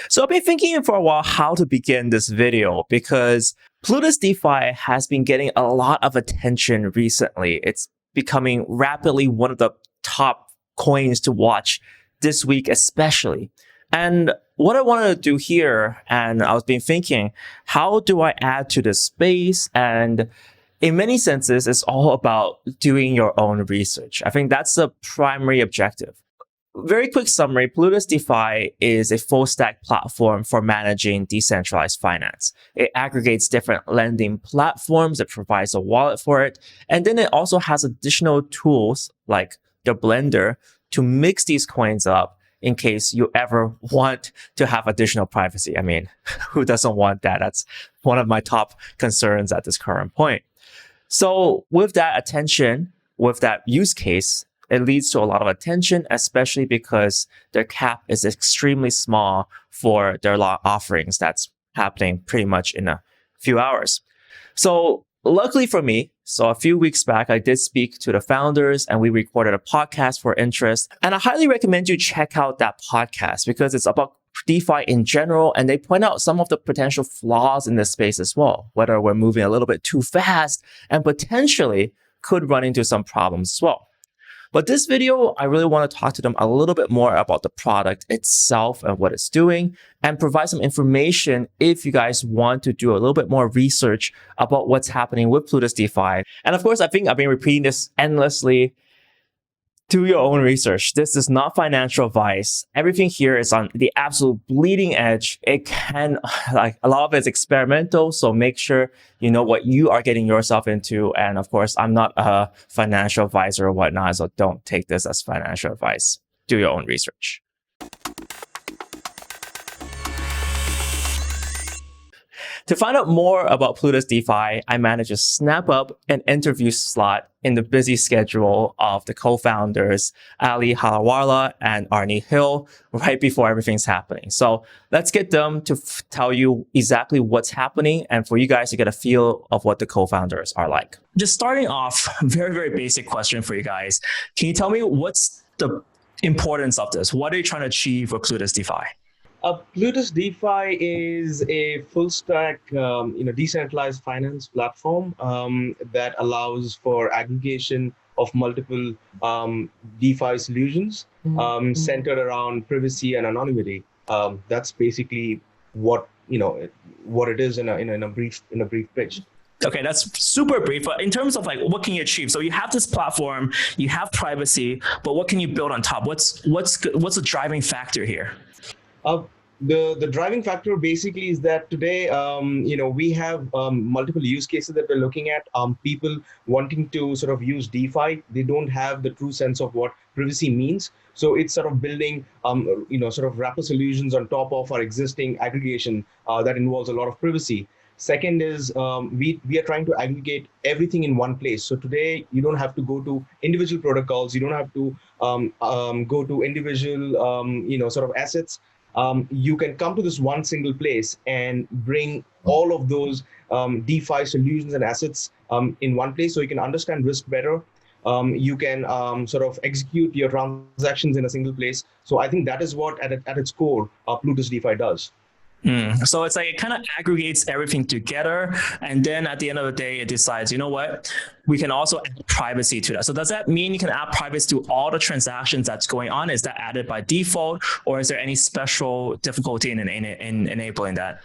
So I've been thinking for a while how to begin this video because PlutusDefi has been getting a lot of attention recently. It's becoming rapidly one of the top coins to watch this week especially. And what I wanted to do here, and I was been thinking, how do I add to this space? And in many senses, it's all about doing your own research. I think that's the primary objective. Very quick summary, PlutusDefi is a full stack platform for managing decentralized finance. It aggregates different lending platforms, it provides a wallet for it, and then it also has additional tools like the blender to mix these coins up in case you ever want to have additional privacy. I mean, who doesn't want that? That's one of my top concerns at this current point. So with that attention, with that use case, it leads to a lot of attention, especially because their cap is extremely small for their offerings that's happening pretty much in a few hours. So luckily for me, so a few weeks back, I did speak to the founders and we recorded a podcast for interest. And I highly recommend you check out that podcast because it's about DeFi in general, and they point out some of the potential flaws in this space as well, whether we're moving a little bit too fast and potentially could run into some problems as well. But this video, I really want to talk to them a little bit more about the product itself and what it's doing and provide some information if you guys want to do a little bit more research about what's happening with PlutusDefi. And of course, I think I've been repeating this endlessly. Do your own research. This is not financial advice. Everything here is on the absolute bleeding edge. It can, like, a lot of it's experimental. So make sure you know what you are getting yourself into. And of course, I'm not a financial advisor or whatnot. So don't take this as financial advice. Do your own research. To find out more about PlutusDefi, I managed to snap up an interview slot in the busy schedule of the co-founders, Ali Hararawala and Arnie Hill, right before everything's happening. So let's get them to tell you exactly what's happening and for you guys to get a feel of what the co-founders are like. Just starting off, very, very basic question for you guys. Can you tell me what's the importance of this? What are you trying to achieve with PlutusDefi? PlutusDefi is a full stack, decentralized finance platform that allows for aggregation of multiple DeFi solutions centered around privacy and anonymity. That's basically what it is in a brief pitch. Okay, that's super brief. But in terms of like, what can you achieve? So you have this platform, you have privacy, but what can you build on top? What's the driving factor here? The driving factor basically is that today, we have multiple use cases that we're looking at. People wanting to sort of use DeFi, they don't have the true sense of what privacy means. So it's sort of building, sort of wrapper solutions on top of our existing aggregation that involves a lot of privacy. Second is we are trying to aggregate everything in one place. So today you don't have to go to individual protocols. You don't have to go to individual, sort of assets. You can come to this one single place and bring all of those DeFi solutions and assets in one place, so you can understand risk better. You can sort of execute your transactions in a single place. So I think that is what, at its core, PlutusDefi does. So it's like it kind of aggregates everything together, and then at the end of the day, it decides, you know what, we can also add privacy to that. So does that mean you can add privacy to all the transactions that's going on? Is that added by default, or is there any special difficulty in enabling that?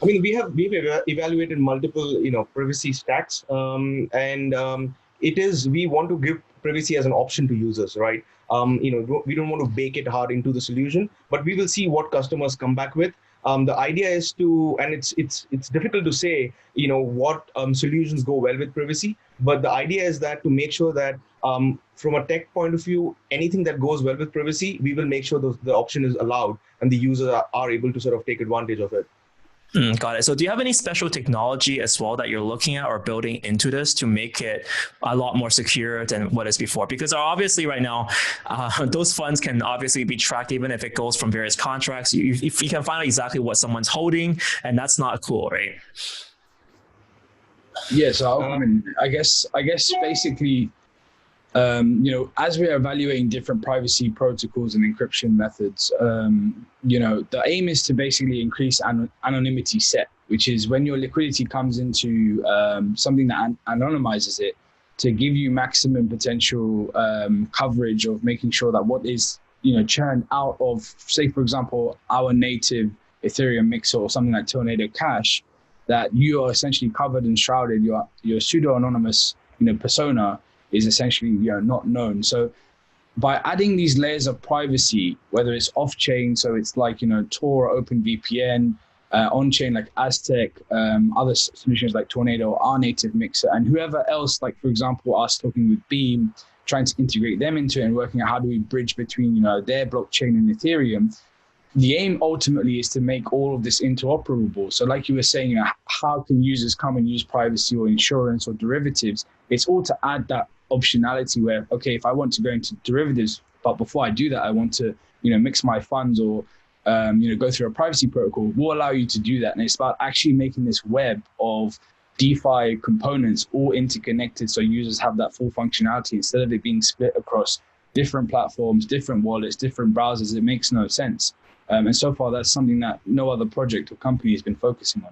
I mean, we've evaluated multiple privacy stacks, and we want to give privacy as an option to users, right? We don't want to bake it hard into the solution, but we will see what customers come back with. The idea is to, and it's difficult to say, what solutions go well with privacy, but the idea is that to make sure that from a tech point of view, anything that goes well with privacy, we will make sure the option is allowed and the users are able to sort of take advantage of it. Got it. So do you have any special technology as well that you're looking at or building into this to make it a lot more secure than what is before? Because obviously right now, those funds can obviously be tracked even if it goes from various contracts. You can find out exactly what someone's holding, and that's not cool, right? Yeah, so I mean, I guess basically As we are evaluating different privacy protocols and encryption methods, the aim is to basically increase anonymity set, which is when your liquidity comes into something that anonymizes it, to give you maximum potential coverage of making sure that what is churned out of, say, for example, our native Ethereum mixer or something like Tornado Cash, that you are essentially covered and shrouded. Your pseudo-anonymous persona is essentially not known. So by adding these layers of privacy, whether it's off-chain, so it's like Tor, OpenVPN, on-chain like Aztec, other solutions like Tornado, our native mixer, and whoever else, like for example us talking with Beam, trying to integrate them into it and working out how do we bridge between their blockchain and Ethereum. The aim ultimately is to make all of this interoperable. So like you were saying, how can users come and use privacy or insurance or derivatives? It's all to add that optionality where, okay, if I want to go into derivatives, but before I do that, I want to, mix my funds or, go through a privacy protocol, will allow you to do that. And it's about actually making this web of DeFi components all interconnected so users have that full functionality instead of it being split across different platforms, different wallets, different browsers. It makes no sense. And so far, that's something that no other project or company has been focusing on.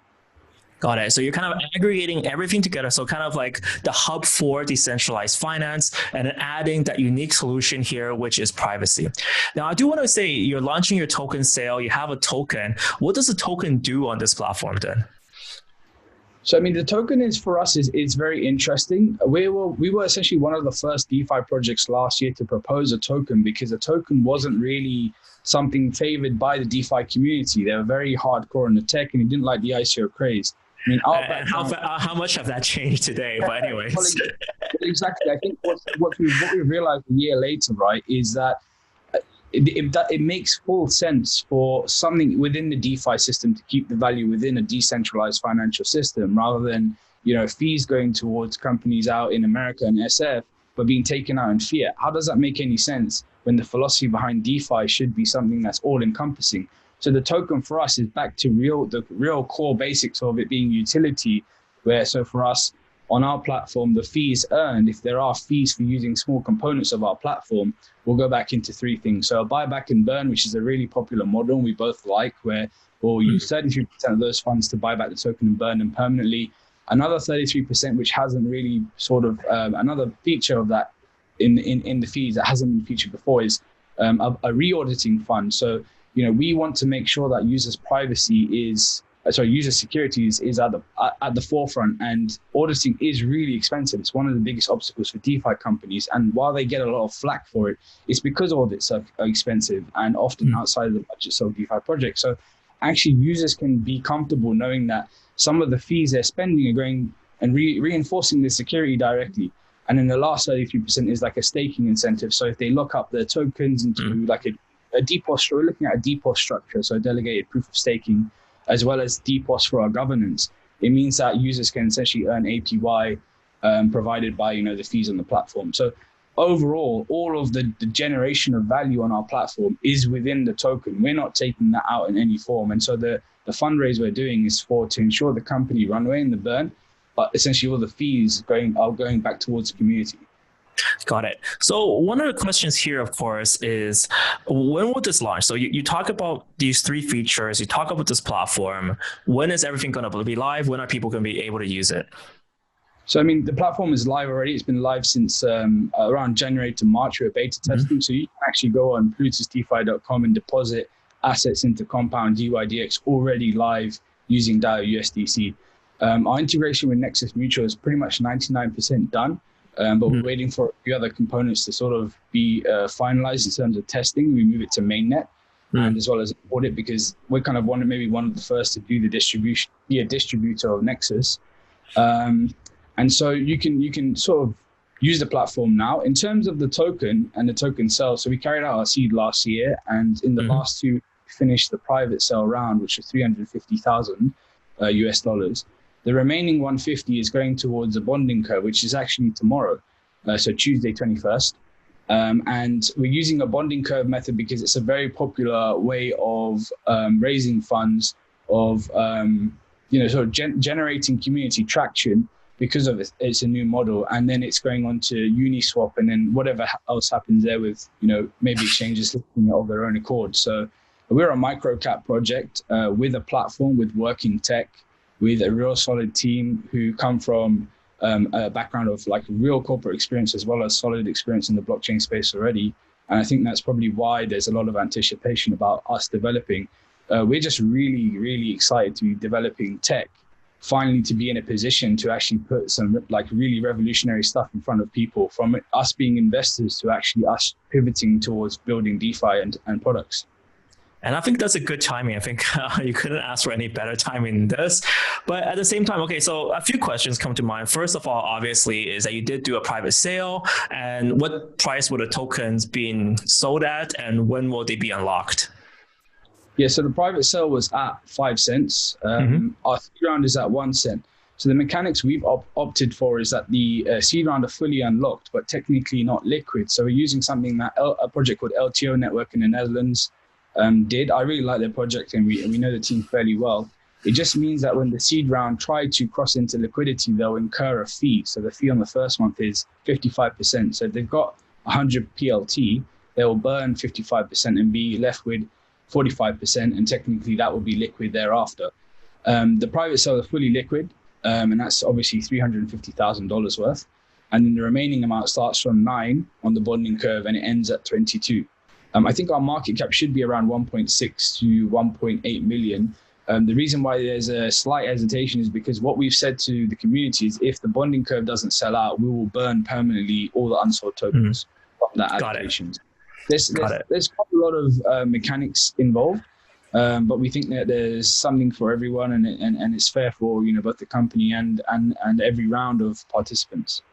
Got it. So you're kind of aggregating everything together. So kind of like the hub for decentralized finance and then adding that unique solution here, which is privacy. Now, I do want to say you're launching your token sale. You have a token. What does the token do on this platform then? So, the token is for us is very interesting. We were essentially one of the first DeFi projects last year to propose a token because a token wasn't really something favored by the DeFi community. They were very hardcore in the tech and they didn't like the ICO craze. How much have that changed today? But anyways. Well, exactly. I think what we've realized a year later, right, is that it makes full sense for something within the DeFi system to keep the value within a decentralized financial system rather than, fees going towards companies out in America and SF, but being taken out in fiat. How does that make any sense when the philosophy behind DeFi should be something that's all encompassing? So the token for us is back to the real core basics of it being utility, where so for us on our platform, the fees earned, if there are fees for using small components of our platform, will go back into three things. So a buyback and burn, which is a really popular model we both like, where we'll use 33% of those funds to buy back the token and burn them permanently. Another 33%, which hasn't really another feature of that in the fees that hasn't been featured before is a re-auditing fund. So, we want to make sure that user security is at the forefront, and auditing is really expensive. It's one of the biggest obstacles for DeFi companies. And while they get a lot of flack for it, it's because audits are expensive and often outside of the budgets of DeFi projects. So actually users can be comfortable knowing that some of the fees they're spending are going and reinforcing the security directly. And then the last 33% is like a staking incentive. So if they lock up their tokens into like a DPoS, we're looking at a DPoS structure, so delegated proof of staking, as well as DPoS for our governance. It means that users can essentially earn APY provided by the fees on the platform. So overall, all of the generation of value on our platform is within the token. We're not taking that out in any form. And so the fundraise we're doing is to ensure the company runway and the burn, but essentially all the fees are going back towards the community. Got it. So one of the questions here, of course, is when will this launch? So you talk about these three features, you talk about this platform. When is everything going to be live? When are people going to be able to use it? So, the platform is live already. It's been live since around January to March. We're beta testing. So you can actually go on PlutusDefi.com and deposit assets into Compound DYDX already live using DYOR USDC. Our integration with Nexus Mutual is pretty much 99% done. But we're waiting for a few other components to sort of be finalized in terms of testing. We move it to mainnet and as well as audit, because we're kind of one of the first to do the distribution, be a distributor of Nexus. And so you can sort of use the platform now. In terms of the token and the token sale, so we carried out our seed last year, and in the last two, we finished the private sale round, which was $350,000 US dollars. The remaining 150 is going towards a bonding curve, which is actually tomorrow, so Tuesday 21st. And we're using a bonding curve method because it's a very popular way of raising funds, of sort of generating community traction, because of it's a new model, and then it's going on to Uniswap, and then whatever else happens there with, maybe exchanges looking of their own accord. So we're a micro cap project with a platform, with working tech, with a real solid team who come from a background of like real corporate experience as well as solid experience in the blockchain space already. And I think that's probably why there's a lot of anticipation about us developing. We're just really, really excited to be developing tech, finally to be in a position to actually put some like really revolutionary stuff in front of people, from us being investors to actually us pivoting towards building DeFi and products. And I think that's a good timing. I think you couldn't ask for any better timing than this. But at the same time, okay, so a few questions come to mind. First of all, obviously, is that you did do a private sale. And what price were the tokens being sold at, and when will they be unlocked? Yeah, so the private sale was at 5 cents. Our seed round is at 1 cent. So the mechanics we've opted for is that the seed round are fully unlocked, but technically not liquid. So we're using something that a project called LTO Network in the Netherlands did. I really like their project, and we know the team fairly well. It just means that when the seed round tried to cross into liquidity, they'll incur a fee. So the fee on the first month is 55%. So if they've got 100 PLT, they will burn 55% and be left with 45%, and technically that will be liquid thereafter. The private sale is fully liquid, and that's obviously $350,000 worth. And then the remaining amount starts from 9 on the bonding curve and it ends at 22. I think our market cap should be around 1.6 to 1.8 million. The reason why there's a slight hesitation is because what we've said to the community is if the bonding curve doesn't sell out, we will burn permanently all the unsold tokens from that allocation. There's quite a lot of mechanics involved, but we think that there's something for everyone, and it's fair for both the company and every round of participants.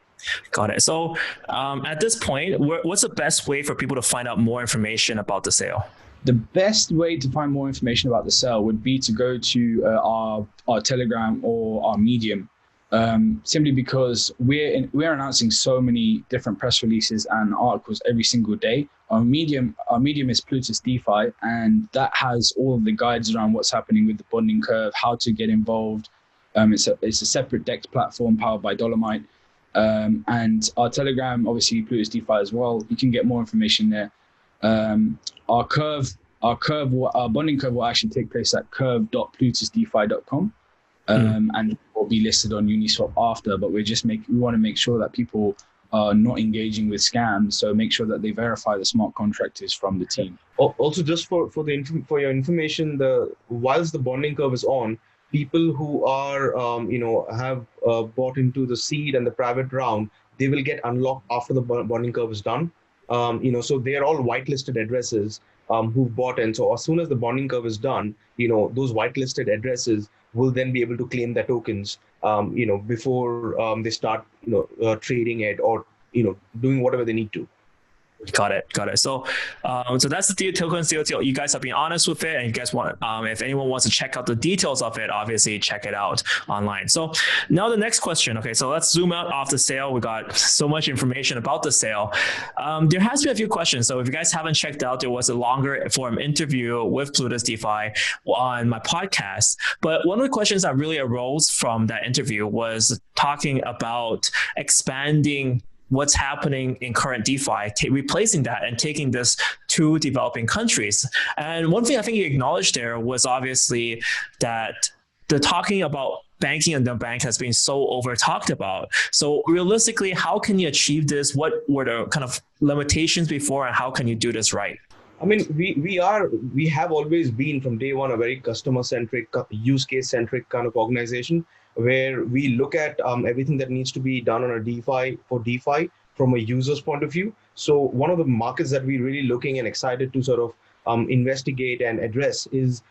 Got it. So at this point, what's the best way for people to find out more information about the sale? The best way to find more information about the sale would be to go to our Telegram or our Medium. Simply because we're announcing so many different press releases and articles every single day. Our medium is PlutusDefi, and that has all of the guides around what's happening with the bonding curve, how to get involved. It's a separate DEX platform powered by Dolomite, and our Telegram, obviously PlutusDefi as well. You can get more information there. Our bonding curve will actually take place at curve.plutusdefi.com. And will be listed on Uniswap after, but we want to make sure that people are not engaging with scams. So make sure that they verify the smart contract is from the team. Also, just for your information, whilst the bonding curve is on, people who are have bought into the seed and the private round, they will get unlocked after the bonding curve is done. So they are all whitelisted addresses who've bought in. So as soon as the bonding curve is done, those whitelisted addresses will then be able to claim their tokens, before they start, trading it or, doing whatever they need to. Got it. So, so that's the tokens deal. You guys have been honest with it, and you guys want, if anyone wants to check out the details of it, obviously check it out online. So now the next question. Okay, so let's zoom out off the sale. We got so much information about the sale. There has been a few questions. So if you guys haven't checked out, there was a longer form interview with PlutusDefi on my podcast. But one of the questions that really arose from that interview was talking about expanding what's happening in current DeFi, replacing that and taking this to developing countries. And one thing I think you acknowledged there was obviously that the talking about banking and the bank has been so over talked about. So realistically, how can you achieve this? What were the kind of limitations before, and how can you do this right? I mean, we have always been from day one a very customer-centric, use case-centric kind of organization, where we look at everything that needs to be done on a DeFi from a user's point of view. So one of the markets that we're really looking and excited to sort of investigate and address is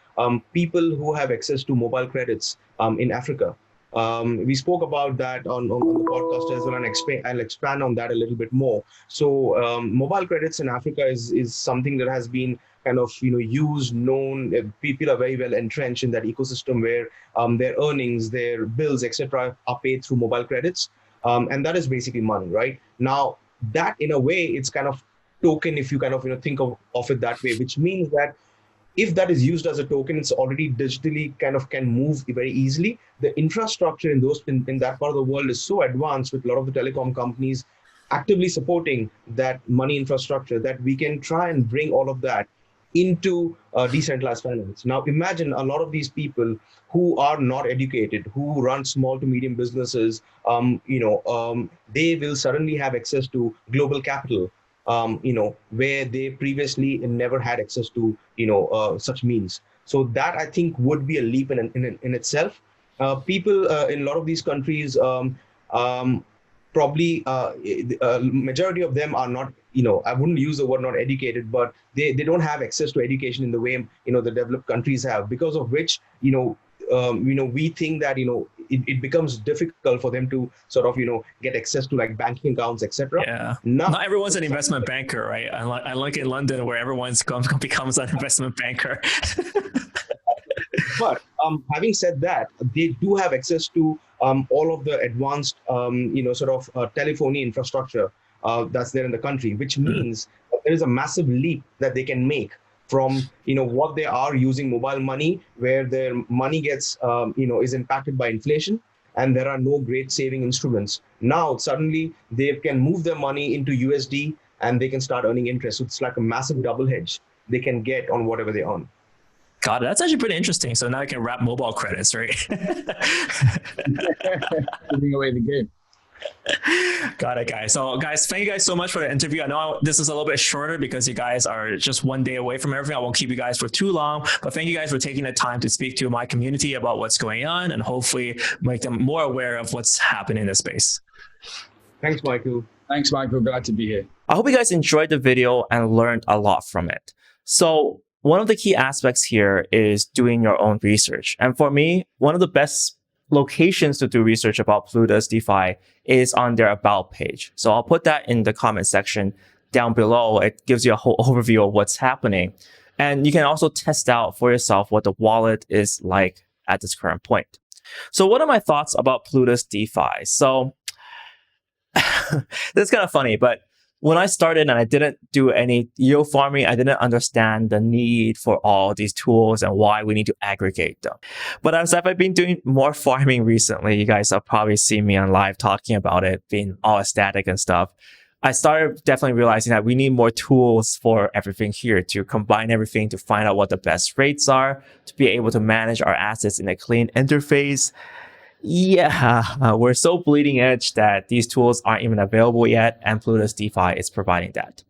people who have access to mobile credits in Africa. We spoke about that on the podcast as well, and I'll expand on that a little bit more. So mobile credits in Africa is something that has been kind of used, known. People are very well entrenched in that ecosystem where their earnings, their bills, etc., are paid through mobile credits, and that is basically money, right? Now that in a way it's kind of token, if you kind of think of it that way, which means that if that is used as a token, it's already digitally kind of can move very easily. The infrastructure in that part of the world is so advanced, with a lot of the telecom companies actively supporting that money infrastructure, that we can try and bring all of that into decentralized finance. Now, imagine a lot of these people who are not educated, who run small to medium businesses, they will suddenly have access to global capital, where they previously never had access to, such means. So that, I think, would be a leap in itself. People in a lot of these countries, probably majority of them are not, I wouldn't use the word not educated, but they don't have access to education in the way, the developed countries have, because of which, we think that, it becomes difficult for them to sort of, get access to like banking accounts, etc. Yeah. Not everyone's an investment banker, right? Unlike in London, where everyone's becomes an investment banker. But having said that, they do have access to all of the advanced, telephony infrastructure that's there in the country, which means that there is a massive leap that they can make from, what they are using mobile money, where their money gets, is impacted by inflation, and there are no great saving instruments. Now, suddenly, they can move their money into USD and they can start earning interest. So it's like a massive double hedge they can get on whatever they earn. Got it. That's actually pretty interesting. So now I can wrap mobile credits, right? Giving away the game. Got it, guys. So guys, thank you guys so much for the interview. I know this is a little bit shorter because you guys are just one day away from everything. I won't keep you guys for too long, but thank you guys for taking the time to speak to my community about what's going on and hopefully make them more aware of what's happening in this space. Thanks, Michael. Thanks, Michael. Glad to be here. I hope you guys enjoyed the video and learned a lot from it. So one of the key aspects here is doing your own research. And for me, one of the best locations to do research about PlutusDefi is on their About page. So I'll put that in the comment section down below. It gives you a whole overview of what's happening. And you can also test out for yourself what the wallet is like at this current point. So what are my thoughts about PlutusDefi? So this is kind of funny, but when I started and I didn't do any yield farming, I didn't understand the need for all these tools and why we need to aggregate them. But as I've been doing more farming recently, you guys have probably seen me on live talking about it, being all ecstatic and stuff. I started definitely realizing that we need more tools for everything here, to combine everything, to find out what the best rates are, to be able to manage our assets in a clean interface. Yeah, we're so bleeding edge that these tools aren't even available yet, and PlutusDefi is providing that.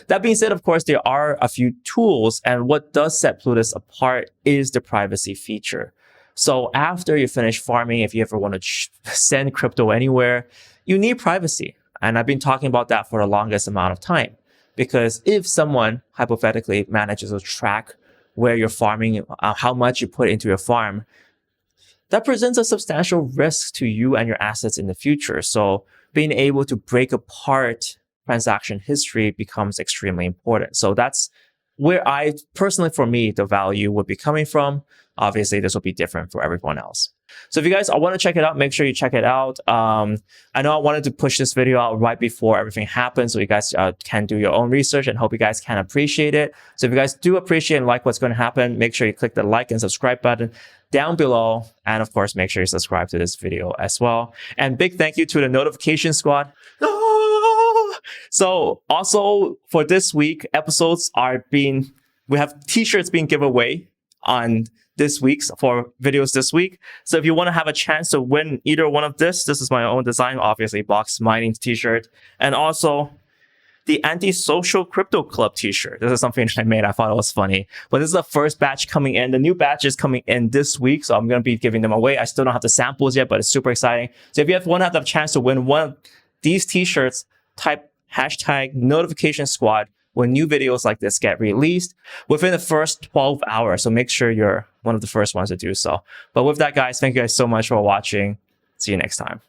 That being said, of course, there are a few tools, and what does set Plutus apart is the privacy feature. So after you finish farming, if you ever want to send crypto anywhere, you need privacy. And I've been talking about that for the longest amount of time, because if someone hypothetically manages to track where you're farming, how much you put into your farm, that presents a substantial risk to you and your assets in the future. So being able to break apart transaction history becomes extremely important. So that's where I personally, for me, the value would be coming from. Obviously, this will be different for everyone else. So if you guys want to check it out, make sure you check it out. I know I wanted to push this video out right before everything happens, so you guys can do your own research, and hope you guys can appreciate it. So if you guys do appreciate and like what's going to happen, make sure you click the like and subscribe button down below. And of course, make sure you subscribe to this video as well. And big thank you to the notification squad. So also for this week, episodes are we have t-shirts being given away on this week's for videos this week. So if you want to have a chance to win either one of this is my own design, obviously Box Mining t-shirt, and also the Anti-Social Crypto Club t-shirt. This is something I made. I thought it was funny. But this is the first batch coming in. The new batch is coming in this week, so I'm going to be giving them away. I still don't have the samples yet, but it's super exciting. So if you want to have the chance to win one of these t-shirts, type hashtag notification squad when new videos like this get released within the first 12 hours. So make sure you're one of the first ones to do so. But with that, guys, thank you guys so much for watching. See you next time.